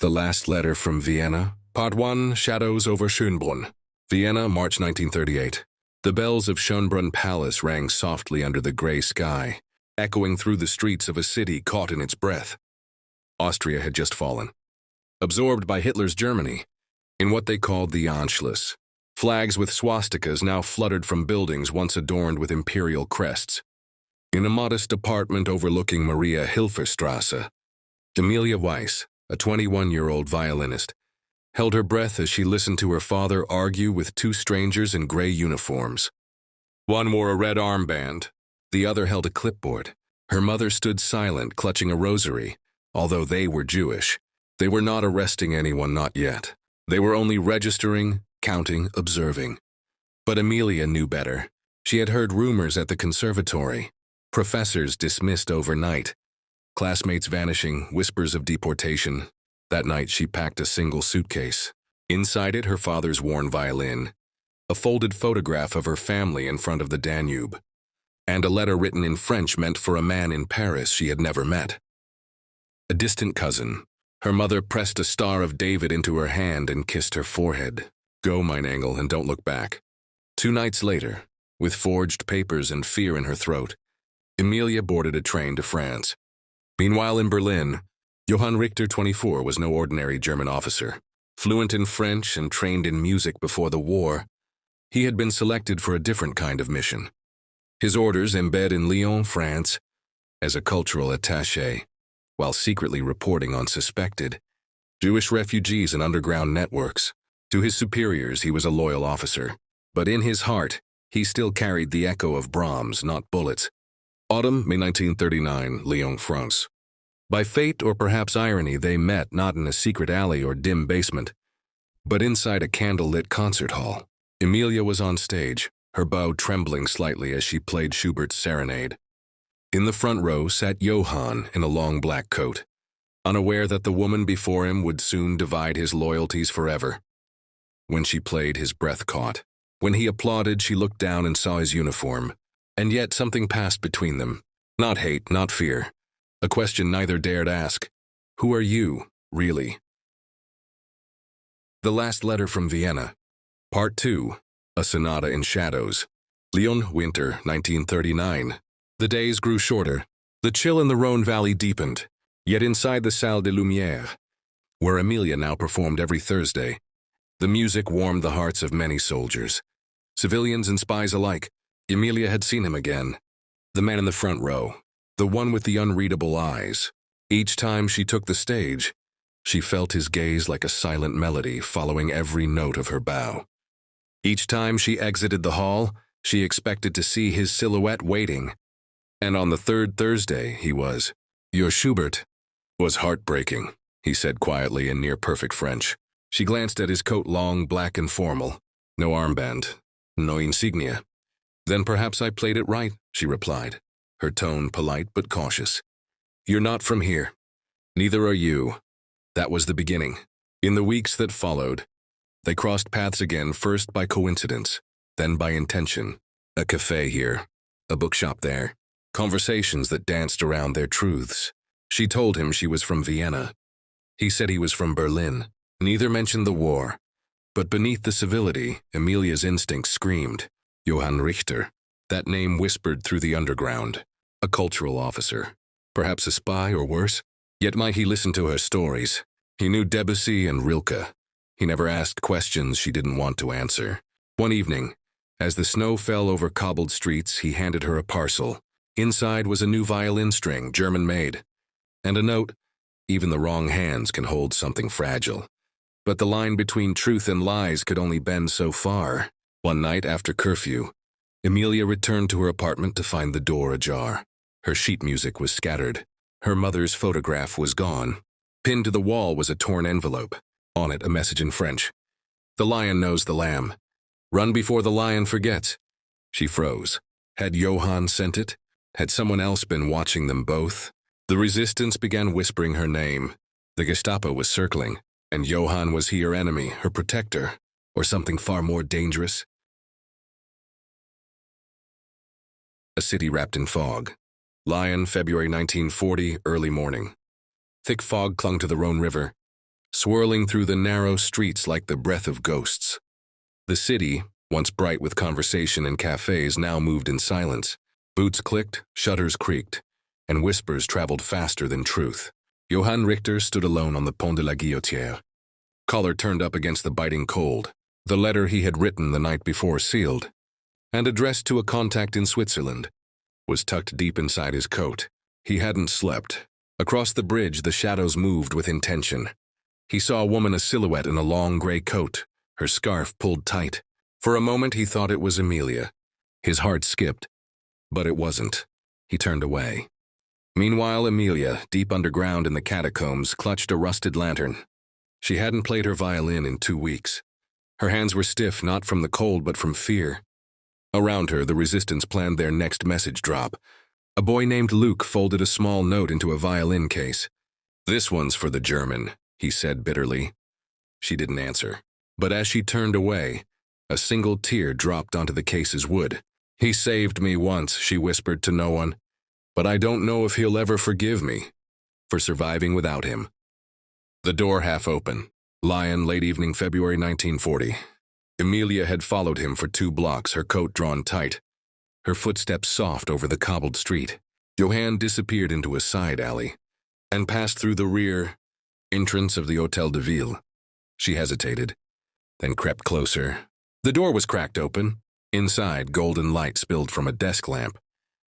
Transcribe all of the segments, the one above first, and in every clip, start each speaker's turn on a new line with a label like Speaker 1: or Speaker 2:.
Speaker 1: The Last Letter from Vienna, Part 1, Shadows over Schönbrunn. Vienna, March 1938. The bells of Schönbrunn Palace rang softly under the gray sky, echoing through the streets of a city caught in its breath. Austria had just fallen, absorbed by Hitler's Germany, in what they called the Anschluss. Flags with swastikas now fluttered from buildings once adorned with imperial crests. In a modest apartment overlooking Maria Hilferstrasse, Emilia Weiss, a 21-year-old violinist, held her breath as she listened to her father argue with two strangers in gray uniforms. One wore a red armband, the other held a clipboard. Her mother stood silent, clutching a rosary. Although they were Jewish, they were not arresting anyone, not yet. They were only registering, counting, observing. But Emilia knew better. She had heard rumors at the conservatory. Professors dismissed overnight. Classmates vanishing, whispers of deportation. That night she packed a single suitcase. Inside it, her father's worn violin, a folded photograph of her family in front of the Danube, and a letter written in French meant for a man in Paris she had never met. A distant cousin. Her mother pressed a Star of David into her hand and kissed her forehead. Go, mein Engel, and don't look back. 2 nights later, with forged papers and fear in her throat, Emilia boarded a train to France. Meanwhile in Berlin, Johann Richter, 24, was no ordinary German officer. Fluent in French and trained in music before the war, he had been selected for a different kind of mission. His orders embed in Lyon, France, as a cultural attaché, while secretly reporting on suspected Jewish refugees and underground networks. To his superiors, he was a loyal officer, but in his heart, he still carried the echo of Brahms, not bullets. Autumn, May 1939, Lyon, France. By fate or perhaps irony, they met not in a secret alley or dim basement, but inside a candlelit concert hall. Emilia was on stage, her bow trembling slightly as she played Schubert's Serenade. In the front row sat Johann in a long black coat, unaware that the woman before him would soon divide his loyalties forever. When she played, his breath caught. When he applauded, she looked down and saw his uniform. And yet something passed between them. Not hate, not fear. A question neither dared ask. Who are you, really? The Last Letter from Vienna. Part 2. A Sonata in Shadows. Lyon, winter, 1939. The days grew shorter. The chill in the Rhone Valley deepened. Yet inside the Salle des Lumières, where Emilia now performed every Thursday, the music warmed the hearts of many soldiers. Civilians and spies alike. Emilia had seen him again. The man in the front row. The one with the unreadable eyes. Each time she took the stage, she felt his gaze like a silent melody following every note of her bow. Each time she exited the hall, she expected to see his silhouette waiting. And on the third Thursday, he was. Your Schubert was heartbreaking, he said quietly in near-perfect French. She glanced at his coat, long, black and formal. No armband, no insignia. Then perhaps I played it right, she replied, her tone polite but cautious. You're not from here. Neither are you. That was the beginning. In the weeks that followed, they crossed paths again, first by coincidence, then by intention. A cafe here, a bookshop there, conversations that danced around their truths. She told him she was from Vienna. He said he was from Berlin. Neither mentioned the war. But beneath the civility, Emilia's instincts screamed. Johann Richter. That name whispered through the underground. A cultural officer. Perhaps a spy or worse. Yet might he listen to her stories. He knew Debussy and Rilke. He never asked questions she didn't want to answer. One evening, as the snow fell over cobbled streets, he handed her a parcel. Inside was a new violin string, German-made. And a note. Even the wrong hands can hold something fragile. But the line between truth and lies could only bend so far. One night after curfew, Emilia returned to her apartment to find the door ajar. Her sheet music was scattered. Her mother's photograph was gone. Pinned to the wall was a torn envelope. On it, a message in French. The lion knows the lamb. Run before the lion forgets. She froze. Had Johann sent it? Had someone else been watching them both? The resistance began whispering her name. The Gestapo was circling, and Johann was he her enemy, her protector, or something far more dangerous? A city wrapped in fog. Lyon, February 1940, early morning. Thick fog clung to the Rhone River. swirling through the narrow streets like the breath of ghosts. The city, once bright with conversation and cafes, now moved in silence. Boots clicked, shutters creaked, and whispers traveled faster than truth. Johann Richter stood alone on the Pont de la Guillotière, collar turned up against the biting cold, the letter he had written the night before sealed, and addressed to a contact in Switzerland, was tucked deep inside his coat. He hadn't slept. Across the bridge, the shadows moved with intention. He saw a woman, a silhouette in a long gray coat, her scarf pulled tight. For a moment he thought it was Emilia. His heart skipped, but it wasn't. He turned away. Meanwhile, Emilia, deep underground in the catacombs, clutched a rusted lantern. She hadn't played her violin in 2 weeks. Her hands were stiff, not from the cold but from fear. Around her, the resistance planned their next message drop. A boy named Luke folded a small note into a violin case. "This one's for the German," he said bitterly. She didn't answer. But as she turned away, a single tear dropped onto the case's wood. "He saved me once," she whispered to no one. "But I don't know if he'll ever forgive me for surviving without him." The door half open. Lyon, late evening, February 1940. Emilia had followed him for 2 blocks, her coat drawn tight, her footsteps soft over the cobbled street. Johann disappeared into a side alley and passed through the rear entrance of the Hôtel de Ville. She hesitated, then crept closer. The door was cracked open. Inside, golden light spilled from a desk lamp,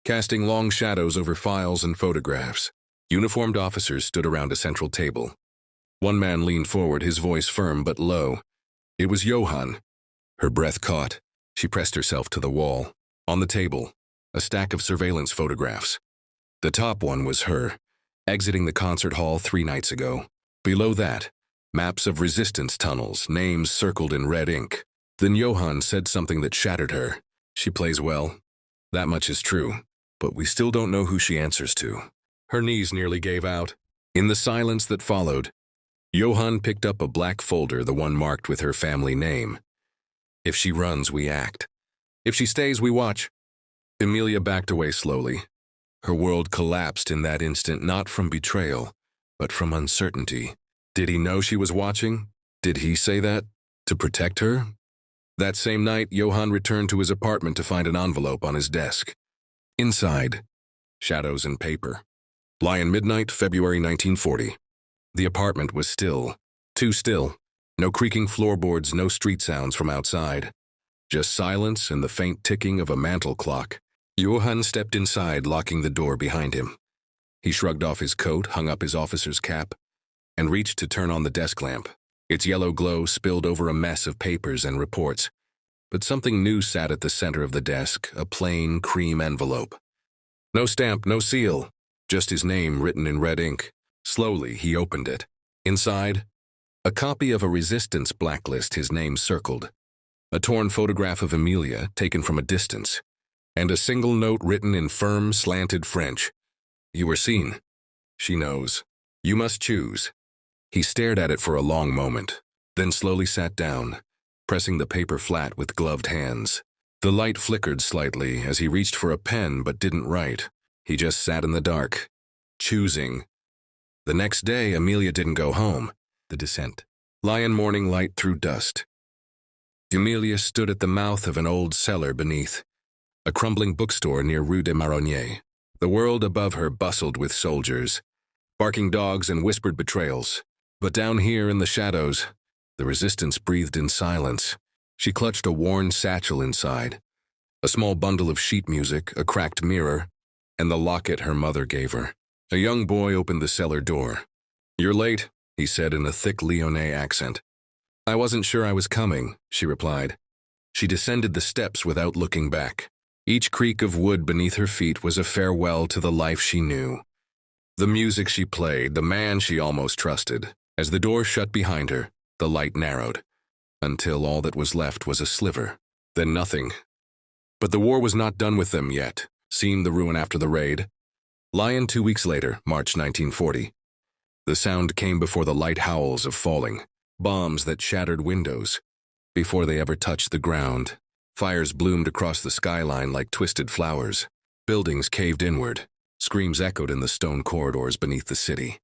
Speaker 1: casting long shadows over files and photographs. Uniformed officers stood around a central table. One man leaned forward, his voice firm but low. It was Johann. Her breath caught. She pressed herself to the wall. On the table, a stack of surveillance photographs. The top one was her, exiting the concert hall 3 nights ago. Below that, maps of resistance tunnels, names circled in red ink. Then Johann said something that shattered her. "She plays well. That much is true. But we still don't know who she answers to." Her knees nearly gave out. In the silence that followed, Johann picked up a black folder, the one marked with her family name. "If she runs, we act. If she stays, we watch." Emilia backed away slowly. Her world collapsed in that instant, not from betrayal, but from uncertainty. Did he know she was watching? Did he say that to protect her? That same night, Johann returned to his apartment to find an envelope on his desk. Inside, shadows and paper. Lyon, midnight, February 1940. The apartment was still. Too still. No creaking floorboards, no street sounds from outside. Just silence and the faint ticking of a mantel clock. Johann stepped inside, locking the door behind him. He shrugged off his coat, hung up his officer's cap, and reached to turn on the desk lamp. Its yellow glow spilled over a mess of papers and reports. But something new sat at the center of the desk, a plain cream envelope. No stamp, no seal, just his name written in red ink. Slowly, he opened it. Inside, a copy of a resistance blacklist, his name circled. A torn photograph of Emilia, taken from a distance. And a single note written in firm, slanted French. "You were seen. She knows. You must choose." He stared at it for a long moment, then slowly sat down, pressing the paper flat with gloved hands. The light flickered slightly as he reached for a pen but didn't write. He just sat in the dark, choosing. The next day, Emilia didn't go home. The descent. Lyon, morning light through dust. Emilia stood at the mouth of an old cellar beneath, a crumbling bookstore near Rue des Marronniers. The world above her bustled with soldiers, barking dogs and whispered betrayals. But down here in the shadows, the resistance breathed in silence. She clutched a worn satchel inside, a small bundle of sheet music, a cracked mirror, and the locket her mother gave her. A young boy opened the cellar door. "You're late," he said in a thick Lyonnais accent. "I wasn't sure I was coming," she replied. She descended the steps without looking back. Each creak of wood beneath her feet was a farewell to the life she knew. The music she played, the man she almost trusted. As the door shut behind her, the light narrowed, until all that was left was a sliver, then nothing. But the war was not done with them yet, seemed the ruin after the raid. Lyon, 2 weeks later, March 1940. The sound came before the light howls of falling, bombs that shattered windows. Before they ever touched the ground, fires bloomed across the skyline like twisted flowers. Buildings caved inward, screams echoed in the stone corridors beneath the city.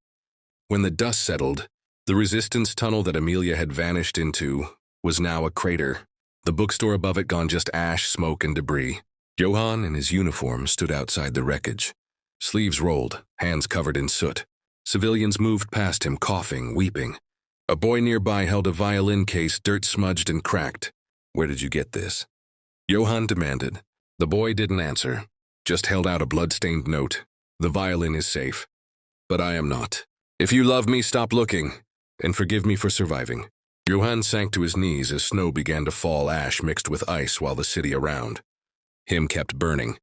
Speaker 1: When the dust settled, The resistance tunnel that Emilia had vanished into was now a crater, the bookstore above it gone just ash, smoke, and debris. Johann, in his uniform, stood outside the wreckage. Sleeves rolled, hands covered in soot. Civilians moved past him, coughing, weeping. A boy nearby held a violin case, dirt-smudged and cracked. "Where did you get this?" Johann demanded. The boy didn't answer, just held out a blood-stained note. "The violin is safe, but I am not. If you love me, stop looking, and forgive me for surviving." Johann sank to his knees as snow began to fall, ash mixed with ice while the city around him kept burning.